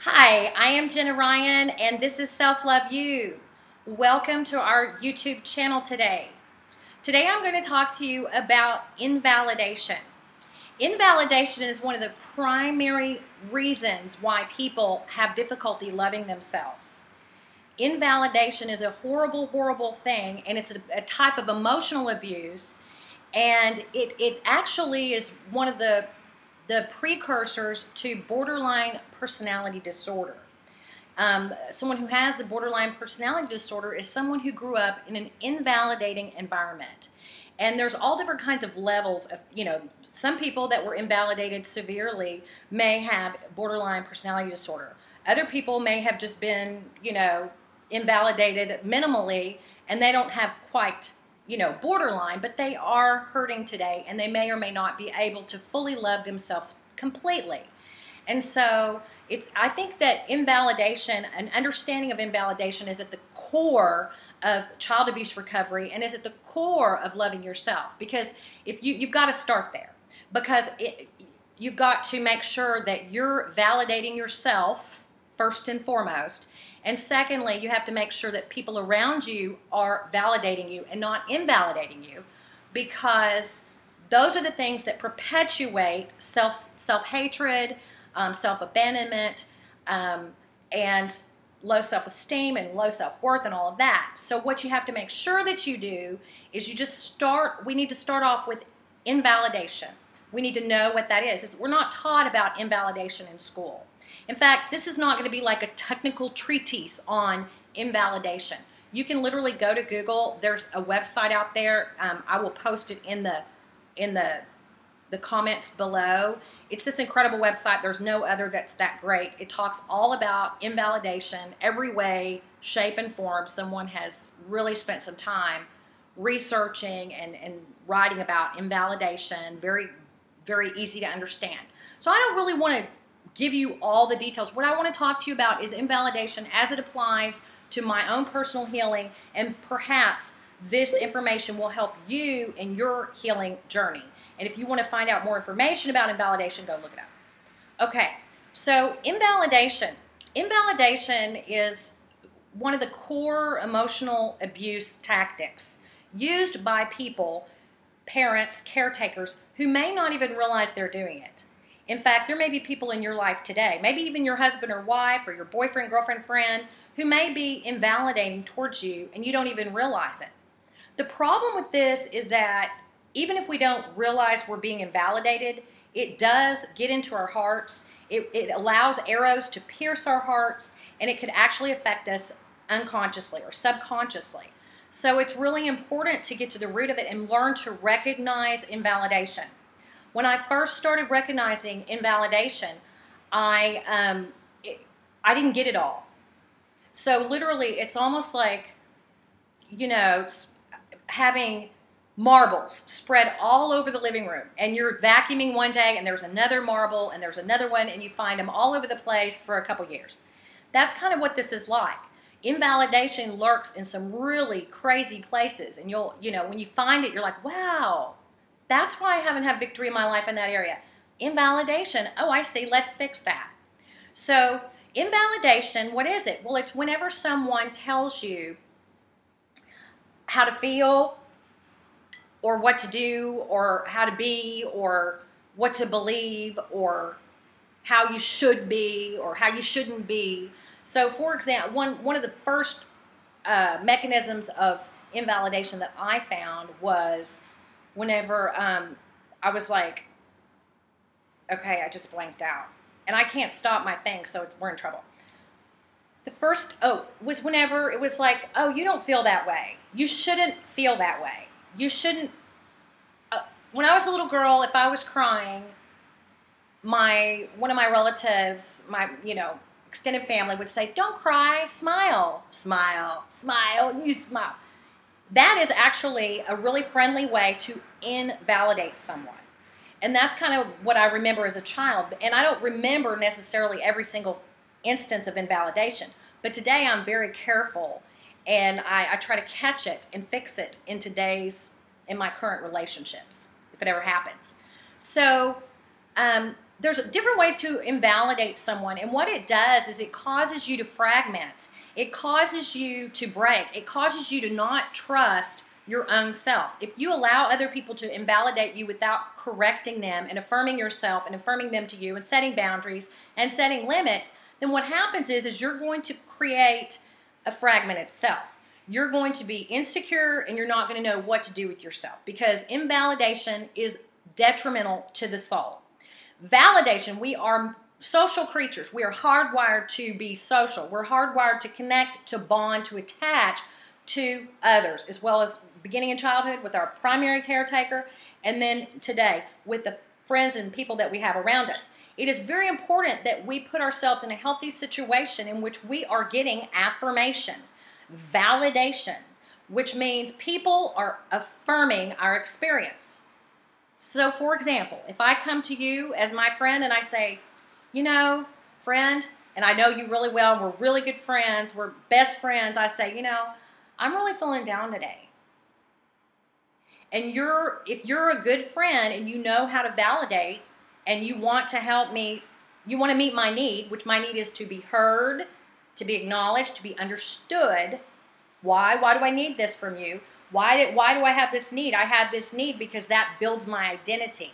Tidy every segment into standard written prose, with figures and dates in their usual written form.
Hi, I am Jenna Ryan, and this is Self Love You. Welcome to our YouTube channel today. Today I'm going to talk to you about invalidation. Invalidation is one of the primary reasons why people have difficulty loving themselves. Invalidation is a horrible, horrible thing, and it's a type of emotional abuse, and it actually is one of the precursors to borderline personality disorder. Someone who has a borderline personality disorder is someone who grew up in an invalidating environment. And there's all different kinds of levels of, some people that were invalidated severely may have borderline personality disorder. Other people may have just been, invalidated minimally, and they don't have quite borderline, but they are hurting today, and they may or may not be able to fully love themselves completely. And so I think that invalidation, an understanding of invalidation, is at the core of child abuse recovery and is at the core of loving yourself, because if you've got to start there, because you've got to make sure that you're validating yourself first and foremost. And secondly, you have to make sure that people around you are validating you and not invalidating you, because those are the things that perpetuate self-hatred, self-abandonment, and low self-esteem and low self-worth and all of that. So what you have to make sure that you do is we need to start off with invalidation. We need to know what that is. We're not taught about invalidation in school. In fact, this is not going to be like a technical treatise on invalidation. You can literally go to Google. There's a website out there. I will post it in the comments below. It's this incredible website. There's no other that's that great. It talks all about invalidation, every way, shape, and form. Someone has really spent some time researching and writing about invalidation. Very, very easy to understand. So I don't really want to give you all the details. What I want to talk to you about is invalidation as it applies to my own personal healing, and perhaps this information will help you in your healing journey. And if you want to find out more information about invalidation, go look it up. Okay, so invalidation. Invalidation is one of the core emotional abuse tactics used by people, parents, caretakers, who may not even realize they're doing it. In fact, there may be people in your life today, maybe even your husband or wife or your boyfriend, girlfriend, friend, who may be invalidating towards you and you don't even realize it. The problem with this is that even if we don't realize we're being invalidated, it does get into our hearts. It allows arrows to pierce our hearts, and it could actually affect us unconsciously or subconsciously. So it's really important to get to the root of it and learn to recognize invalidation. When I first started recognizing invalidation, I didn't get it all. So literally, it's almost like, having marbles spread all over the living room, and you're vacuuming one day and there's another marble and there's another one, and you find them all over the place for a couple years. That's kind of what this is like. Invalidation lurks in some really crazy places, and when you find it, you're like, wow, that's why I haven't had victory in my life in that area. Invalidation, oh, I see, let's fix that. So invalidation, what is it? Well, it's whenever someone tells you how to feel, or what to do, or how to be, or what to believe, or how you should be, or how you shouldn't be. So, for example, one of the first mechanisms of invalidation that I found was whenever I was like, okay, I just blanked out. And I can't stop my thing, so we're in trouble. The first, was whenever it was like, oh, you don't feel that way. You shouldn't feel that way. You shouldn't. When I was a little girl, if I was crying, one of my relatives, my extended family would say, don't cry, smile, smile, smile, you smile. That is actually a really friendly way to invalidate someone. And that's kind of what I remember as a child. And I don't remember necessarily every single instance of invalidation. But today I'm very careful, and I try to catch it and fix it in my current relationships, if it ever happens. So there's different ways to invalidate someone, and what it does is it causes you to fragment. It causes you to break. It causes you to not trust your own self. If you allow other people to invalidate you without correcting them and affirming yourself and affirming them to you and setting boundaries and setting limits, then what happens is you're going to create a fragmented self. You're going to be insecure and you're not going to know what to do with yourself, because invalidation is detrimental to the soul. Validation, we are social creatures. We are hardwired to be social. We're hardwired to connect, to bond, to attach to others, as well as beginning in childhood with our primary caretaker, and then today with the friends and people that we have around us. It is very important that we put ourselves in a healthy situation in which we are getting affirmation, validation, which means people are affirming our experience. So, for example, if I come to you as my friend and I say, you know, friend, and I know you really well, and we're really good friends, we're best friends, I say, you know, I'm really feeling down today. And if you're a good friend and you know how to validate and you want to help me, you want to meet my need, which my need is to be heard, to be acknowledged, to be understood. Why? Why do I need this from you? Why do I have this need? I have this need because that builds my identity.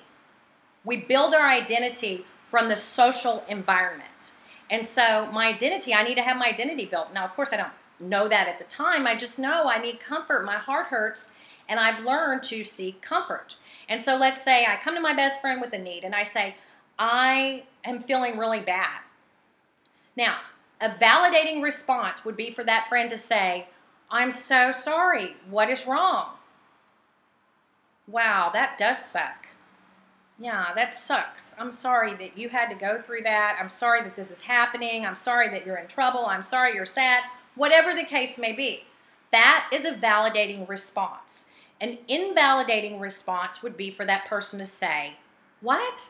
We build our identity from the social environment. And so my identity, I need to have my identity built. Now, of course, I don't know that at the time. I just know I need comfort. My heart hurts, and I've learned to seek comfort. And so let's say I come to my best friend with a need, and I say, I am feeling really bad. Now, a validating response would be for that friend to say, I'm so sorry. What is wrong? Wow, that does suck. Yeah, that sucks. I'm sorry that you had to go through that. I'm sorry that this is happening. I'm sorry that you're in trouble. I'm sorry you're sad. Whatever the case may be. That is a validating response. An invalidating response would be for that person to say, what?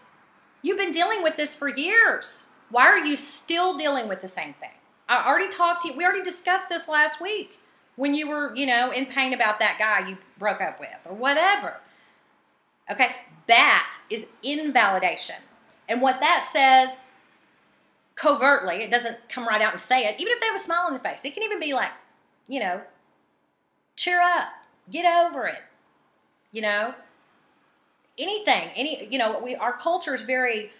You've been dealing with this for years. Why are you still dealing with the same thing? I already talked to you. We already discussed this last week when you were, you know, in pain about that guy you broke up with or whatever. Okay, that is invalidation. And what that says covertly, it doesn't come right out and say it, even if they have a smile on their face. It can even be like, you know, cheer up, get over it, you know, anything, our culture is very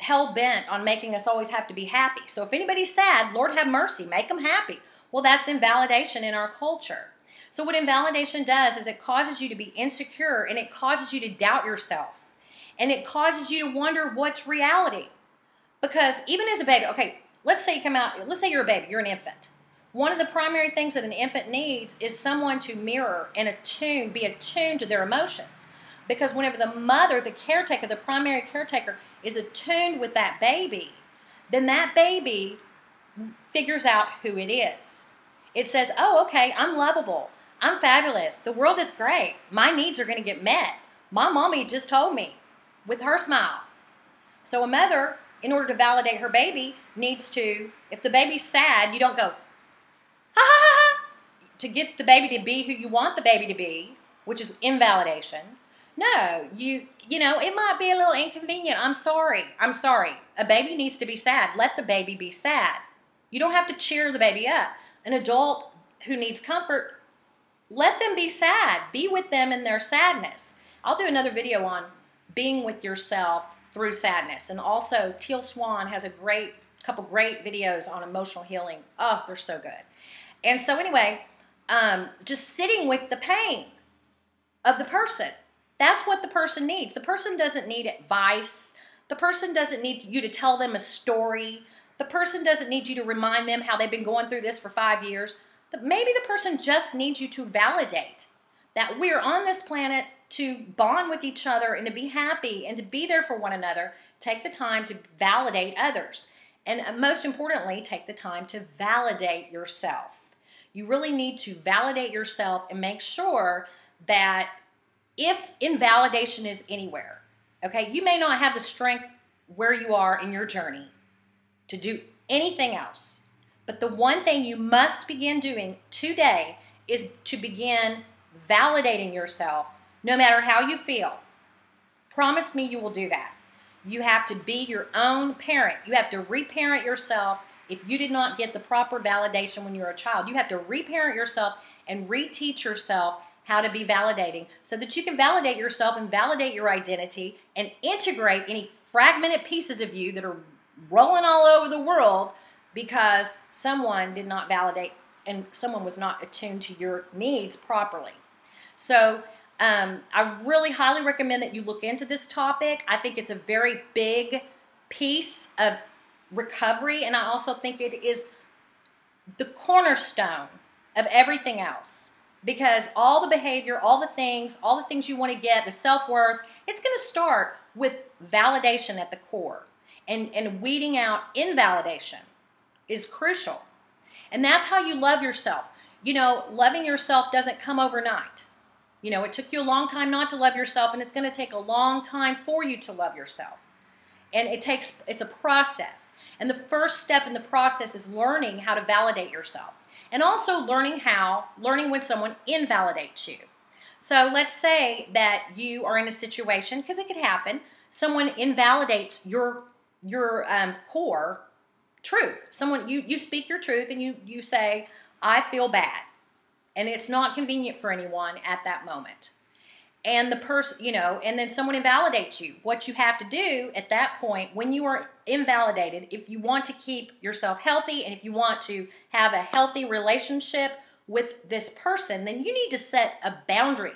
hell-bent on making us always have to be happy. So if anybody's sad, Lord have mercy, make them happy. Well, that's invalidation in our culture. So what invalidation does is it causes you to be insecure, and it causes you to doubt yourself, and it causes you to wonder what's reality. Because even as a baby, okay, let's say you're a baby, you're an infant. One of the primary things that an infant needs is someone to mirror and be attuned to their emotions. Because whenever the mother, the caretaker, the primary caretaker is attuned with that baby, then that baby figures out who it is. It says, oh, okay, I'm lovable. I'm fabulous. The world is great. My needs are going to get met. My mommy just told me with her smile. So a mother, in order to validate her baby, needs to, if the baby's sad, you don't go, ha ha ha ha, to get the baby to be who you want the baby to be, which is invalidation. No, you know, it might be a little inconvenient. I'm sorry. I'm sorry. A baby needs to be sad. Let the baby be sad. You don't have to cheer the baby up. An adult who needs comfort, let them be sad. Be with them in their sadness. I'll do another video on being with yourself through sadness. And also, Teal Swan has a couple great videos on emotional healing. Oh, they're so good. And so anyway, just sitting with the pain of the person. That's what the person needs. The person doesn't need advice. The person doesn't need you to tell them a story. The person doesn't need you to remind them how they've been going through this for 5 years. Maybe the person just needs you to validate that we're on this planet to bond with each other and to be happy and to be there for one another. Take the time to validate others. And most importantly, take the time to validate yourself. You really need to validate yourself and make sure that if invalidation is anywhere, okay, you may not have the strength where you are in your journey to do anything else. But the one thing you must begin doing today is to begin validating yourself no matter how you feel. Promise me you will do that. You have to be your own parent. You have to reparent yourself if you did not get the proper validation when you were a child. You have to reparent yourself and reteach yourself how to be validating so that you can validate yourself and validate your identity and integrate any fragmented pieces of you that are rolling all over the world because someone did not validate and someone was not attuned to your needs properly. So I really highly recommend that you look into this topic. I think it's a very big piece of recovery, and I also think it is the cornerstone of everything else, because all the behavior, all the things you want to get, the self-worth, it's going to start with validation at the core, and weeding out invalidation is crucial. And that's how you love yourself. You know, loving yourself doesn't come overnight. You know, it took you a long time not to love yourself, and it's going to take a long time for you to love yourself. And it's a process. And the first step in the process is learning how to validate yourself. And also learning when someone invalidates you. So let's say that you are in a situation, because it could happen, someone invalidates your core truth. Someone, you speak your truth and you say, I feel bad. And it's not convenient for anyone at that moment. And the person, you know, and then someone invalidates you. What you have to do at that point, when you are invalidated, if you want to keep yourself healthy and if you want to have a healthy relationship with this person, then you need to set a boundary.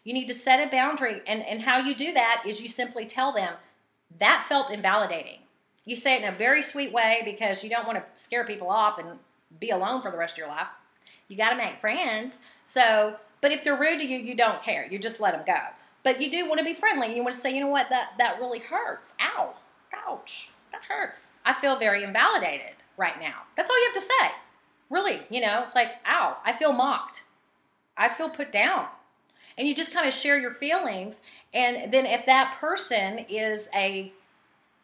You need to set a boundary. And how you do that is you simply tell them, that felt invalidating. You say it in a very sweet way because you don't want to scare people off and be alone for the rest of your life. You got to make friends. So, but if they're rude to you, you don't care. You just let them go. But you do want to be friendly. You want to say, you know what, that really hurts. Ow, ouch, that hurts. I feel very invalidated right now. That's all you have to say. Really, you know, it's like, ow, I feel mocked. I feel put down. And you just kind of share your feelings. And then if that person is a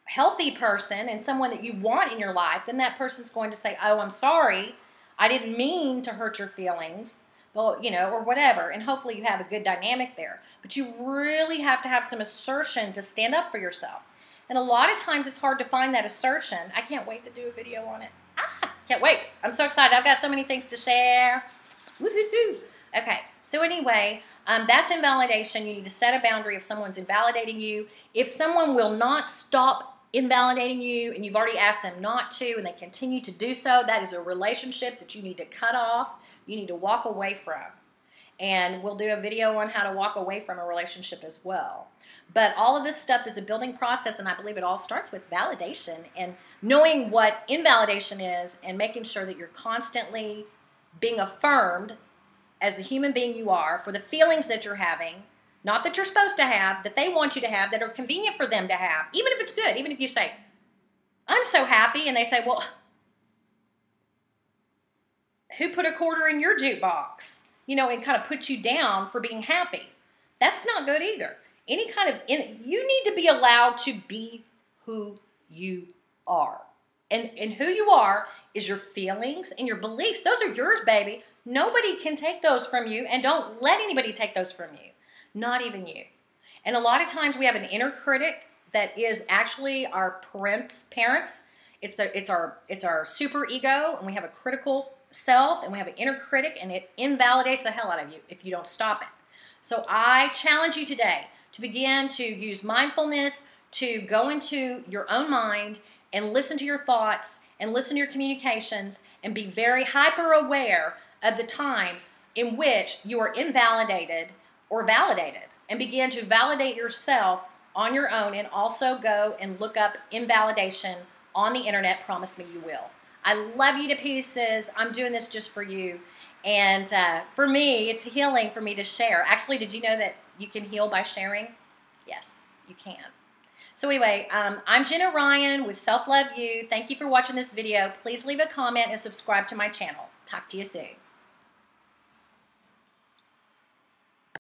healthy person and someone that you want in your life, then that person's going to say, oh, I'm sorry. I didn't mean to hurt your feelings. Well, you know, or whatever, and hopefully you have a good dynamic there. But you really have to have some assertion to stand up for yourself. And a lot of times it's hard to find that assertion. I can't wait to do a video on it. Can't wait. I'm so excited. I've got so many things to share. Woo-hoo-hoo. Okay, so anyway, that's invalidation. You need to set a boundary if someone's invalidating you. If someone will not stop invalidating you and you've already asked them not to and they continue to do so, that is a relationship that you need to cut off. You need to walk away from. And we'll do a video on how to walk away from a relationship as well. But all of this stuff is a building process, and I believe it all starts with validation and knowing what invalidation is and making sure that you're constantly being affirmed as the human being you are for the feelings that you're having, not that you're supposed to have, that they want you to have, that are convenient for them to have, even if it's good, even if you say, I'm so happy, and they say, well, who put a quarter in your jukebox? You know, and kind of put you down for being happy. That's not good either. Any kind of, you need to be allowed to be who you are. And who you are is your feelings and your beliefs. Those are yours, baby. Nobody can take those from you, and don't let anybody take those from you. Not even you. And a lot of times we have an inner critic that is actually our parents. It's our super ego, and we have a critical self, and we have an inner critic, and it invalidates the hell out of you if you don't stop it. So I challenge you today to begin to use mindfulness, to go into your own mind and listen to your thoughts and listen to your communications and be very hyper aware of the times in which you are invalidated or validated, and begin to validate yourself on your own, and also go and look up invalidation on the internet. Promise me you will. I love you to pieces. I'm doing this just for you. And for me, it's healing for me to share. Actually, did you know that you can heal by sharing? Yes, you can. So anyway, I'm Jenna Ryan with Self Love You. Thank you for watching this video. Please leave a comment and subscribe to my channel. Talk to you soon.